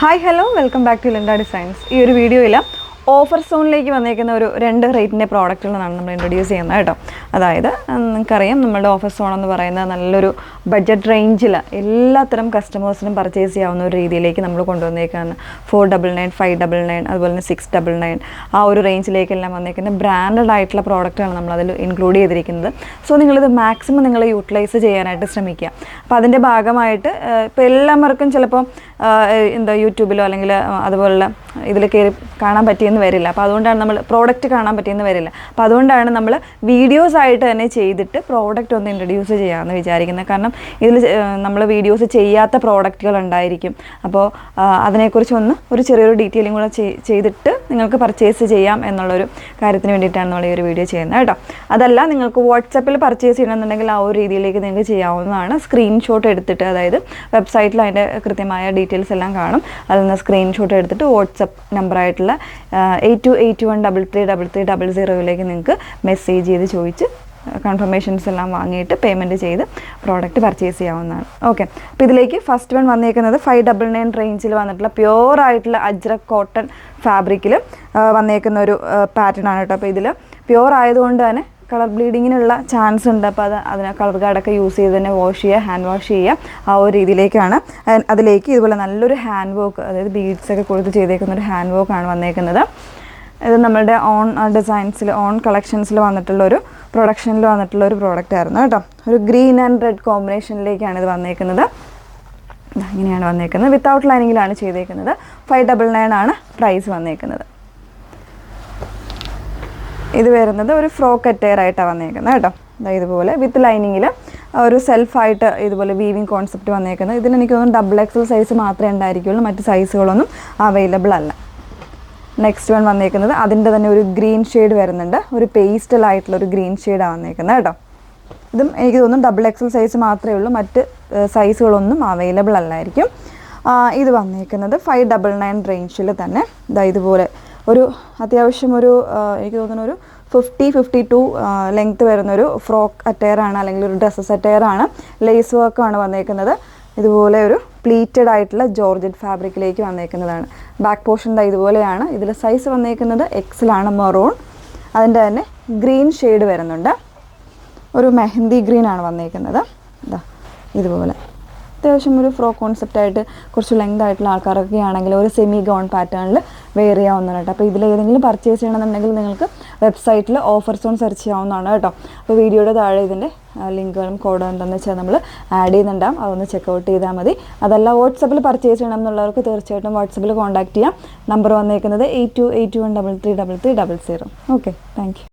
Hi hello welcome back to Linda designs. ഈ ഒരു വീഡിയോയിൽ ഓഫർ സോണിലേക്ക് വന്നേക്കുന്ന ഒരു 2 റേറ്റിൻ്റെ പ്രോഡക്റ്റുകളാണ് നമ്മൾ ഇൻട്രൊഡ്യൂസ് ചെയ്യുന്നത് കേട്ടോ. അതായത് നിങ്ങൾക്കറിയാം നമ്മളുടെ ഓഫർ സോൺ എന്ന് പറയുന്നത് നല്ലൊരു ബഡ്ജറ്റ് റേഞ്ചിൽ എല്ലാത്തരം കസ്റ്റമേഴ്സിനും പർച്ചേസ് ചെയ്യാവുന്ന ഒരു രീതിയിലേക്ക് നമ്മൾ കൊണ്ടുവന്നേക്കാണ്. 499, 599, അതുപോലെ തന്നെ 699 ആ ഒരു റേഞ്ചിലേക്കെല്ലാം വന്നേക്കുന്ന ബ്രാൻഡഡ് ആയിട്ടുള്ള പ്രോഡക്റ്റാണ് നമ്മളതിൽ ഇൻക്ലൂഡ് ചെയ്തിരിക്കുന്നത്. സോ നിങ്ങളിത് മാക്സിമം നിങ്ങൾ യൂട്ടിലൈസ് ചെയ്യാനായിട്ട് ശ്രമിക്കുക. അപ്പോൾ അതിൻ്റെ ഭാഗമായിട്ട് ഇപ്പോൾ എല്ലാവർക്കും ചിലപ്പോൾ യൂട്യൂബിലോ അല്ലെങ്കിൽ അതുപോലുള്ള ഇതിൽ കയറി കാണാൻ പറ്റിയെന്ന് വരില്ല. അപ്പോൾ അതുകൊണ്ടാണ് നമ്മൾ പ്രോഡക്റ്റ് കാണാൻ പറ്റിയെന്ന് വരില്ല. അപ്പോൾ അതുകൊണ്ടാണ് നമ്മൾ വീഡിയോസ് ആയിട്ട് തന്നെ ചെയ്തിട്ട് പ്രോഡക്റ്റ് ഒന്ന് ഇൻട്രൊഡ്യൂസ് ചെയ്യാമെന്ന് വിചാരിക്കുന്നത്. കാരണം ഇതിൽ നമ്മൾ വീഡിയോസ് ചെയ്യാത്ത പ്രോഡക്റ്റുകൾ ഉണ്ടായിരിക്കും. അപ്പോൾ അതിനെക്കുറിച്ച് ഒരു ചെറിയൊരു ഡീറ്റെയിലിംഗ് കൂടെ ചെയ്തിട്ട് നിങ്ങൾക്ക് പർച്ചേസ് ചെയ്യാം എന്നുള്ളൊരു കാര്യത്തിന് വേണ്ടിയിട്ടാണ് നമ്മൾ ഈ ഒരു വീഡിയോ ചെയ്യുന്നത് കേട്ടോ. അതല്ല നിങ്ങൾക്ക് വാട്സപ്പിൽ പർച്ചേസ് ചെയ്യണമെന്നുണ്ടെങ്കിൽ ആ ഒരു രീതിയിലേക്ക് നിങ്ങൾക്ക് ചെയ്യാവുന്നതാണ്. സ്ക്രീൻഷോട്ട് എടുത്തിട്ട്, അതായത് വെബ്സൈറ്റിൽ അതിൻ്റെ കൃത്യമായ ഡീറ്റെയിൽസ് എല്ലാം കാണും. അതിൽ നിന്ന് സ്ക്രീൻഷോട്ട് എടുത്തിട്ട് വാട്സപ്പ് നമ്പറായിട്ടുള്ള 8281333300 നിങ്ങൾക്ക് മെസ്സേജ് ചെയ്ത് ചോദിച്ച് കൺഫർമേഷൻസ് എല്ലാം വാങ്ങിയിട്ട് പേയ്മെൻറ്റ് ചെയ്ത് പ്രോഡക്റ്റ് പർച്ചേസ് ചെയ്യാവുന്നതാണ്. ഓക്കെ, അപ്പോൾ ഇതിലേക്ക് ഫസ്റ്റ് വൺ വന്നേക്കുന്നത് 599 റേഞ്ചിൽ വന്നിട്ടുള്ള പ്യുവർ ആയിട്ടുള്ള അജ്രക് കോട്ടൺ ഫാബ്രിക്കിൽ വന്നേക്കുന്ന ഒരു പാറ്റേൺ ആണ് കേട്ടോ. അപ്പോൾ ഇതിൽ പ്യുവർ ആയതുകൊണ്ട് തന്നെ കളർ ബ്ലീഡിങ്ങിനുള്ള ചാൻസ് ഉണ്ട്. അപ്പോൾ അതിനെ കളർ ഗാർഡൊക്കെ യൂസ് ചെയ്ത് തന്നെ വാഷ് ചെയ്യുക, ഹാൻഡ് വാഷ് ചെയ്യുക, ആ ഒരു രീതിയിലേക്കാണ്. അതിലേക്ക് ഇതുപോലെ നല്ലൊരു ഹാൻഡ് വർക്ക്, അതായത് ബീഡ്സൊക്കെ കൊടുത്ത് ചെയ്തേക്കുന്ന ഒരു ഹാൻഡ് വർക്കാണ് വന്നേക്കുന്നത്. ഇത് നമ്മളുടെ ഓൺ ഡിസൈൻസിൽ, ഓൺ കളക്ഷൻസിൽ വന്നിട്ടുള്ളൊരു പ്രൊഡക്ഷനിൽ വന്നിട്ടുള്ളൊരു പ്രോഡക്റ്റ് ആയിരുന്നു കേട്ടോ. ഒരു ഗ്രീൻ ആൻഡ് റെഡ് കോമ്പിനേഷനിലേക്കാണ് ഇത് വന്നേക്കുന്നത്. ഇങ്ങനെയാണ് വന്നേക്കുന്നത്. വിത്തൗട്ട് ലൈനിങ്ങിലാണ് ചെയ്തേക്കുന്നത്. 599 ആണ് പ്രൈസ് വന്നേക്കുന്നത്. ഇത് വരുന്നത് ഒരു ഫ്രോക്ക് അറ്റയർ ആയിട്ടാണ് വന്നേക്കുന്നത് കേട്ടോ. ഇതുപോലെ വിത്ത് ലൈനിങ്ങിൽ ഒരു സെൽഫായിട്ട് ഇതുപോലെ വീവിങ് കോൺസെപ്റ്റ് വന്നേക്കുന്നത്. ഇതിൽ എനിക്ക് തോന്നുന്നു XXL സൈസ് മാത്രമേ ഉണ്ടായിരിക്കുള്ളൂ, മറ്റ് സൈസുകളൊന്നും അവൈലബിൾ അല്ല. നെക്സ്റ്റ് വൺ വന്നേക്കുന്നത് അതിൻ്റെ തന്നെ ഒരു ഗ്രീൻ ഷെയ്ഡ് വരുന്നുണ്ട്. ഒരു പേസ്റ്റലായിട്ടുള്ളൊരു ഗ്രീൻ ഷെയ്ഡാണ് വന്നേക്കുന്നത് കേട്ടോ. ഇതും എനിക്ക് തോന്നുന്നു XXL സൈസ് മാത്രമേ ഉള്ളൂ, മറ്റ് സൈസുകളൊന്നും അവൈലബിൾ അല്ലായിരിക്കും. ഇത് വന്നേക്കുന്നത് 599 റേഞ്ചിൽ തന്നെ ഇതുപോലെ ഒരു അത്യാവശ്യം ഒരു എനിക്ക് തോന്നുന്നു ഒരു 50-52 ലെങ്ത്ത് വരുന്നൊരു ഫ്രോക്ക് അറ്റയറാണ്, അല്ലെങ്കിൽ ഒരു ഡ്രസ്സസ് അറ്റയറാണ്. ലേസ് വർക്കാണ് വന്നേക്കുന്നത്. ഇതുപോലെ ഒരു പ്ലീറ്റഡ് ആയിട്ടുള്ള ജോർജറ്റ് ഫാബ്രിക്കിലേക്ക് വന്നേക്കുന്നതാണ്. ബാക്ക് പോർഷൻ ഇതുപോലെയാണ്. ഇതിൽ സൈസ് വന്നേക്കുന്നത് XL ആണ്, മെറൂൺ. അതിൻ്റെ തന്നെ ഗ്രീൻ ഷെയ്ഡ് വരുന്നുണ്ട്. ഒരു മെഹന്തി ഗ്രീൻ ആണ് വന്നേക്കുന്നത്. ഇതുപോലെ അത്യാവശ്യം ഒരു ഫ്രോക്ക് കോൺസെപ്റ്റായിട്ട് കുറച്ച് ലെങ്ത് ആയിട്ടുള്ള ആൾക്കാരൊക്കെ ആണെങ്കിൽ ഒരു സെമി ഗൗൺ പാറ്റേണിൽ വെയർ ചെയ്യാവുന്നതാണ് കേട്ടോ. അപ്പോൾ ഇതിലേതെങ്കിലും പർച്ചേസ് ചെയ്യണമെന്നുണ്ടെങ്കിൽ നിങ്ങൾക്ക് വെബ്സൈറ്റിൽ ഓഫർ സോൺ സെർച്ച് ചെയ്യാവുന്നതാണ് കേട്ടോ. അപ്പോൾ വീഡിയോയുടെ താഴെ ഇതിൻ്റെ ലിങ്കുകളും കോഡും എന്താണെന്ന് വെച്ചാൽ നമ്മൾ ആഡ് ചെയ്യുന്നുണ്ടാകും. അതൊന്ന് ചെക്കൗട്ട് ചെയ്താൽ മതി. അതല്ല വാട്സപ്പിൽ പർച്ചേസ് ചെയ്യണം എന്നുള്ളവർക്ക് തീർച്ചയായിട്ടും വാട്സപ്പിൽ കോൺടാക്ട് ചെയ്യാം. നമ്പർ വന്നേക്കുന്നത് 8281333300. Okay, thank you.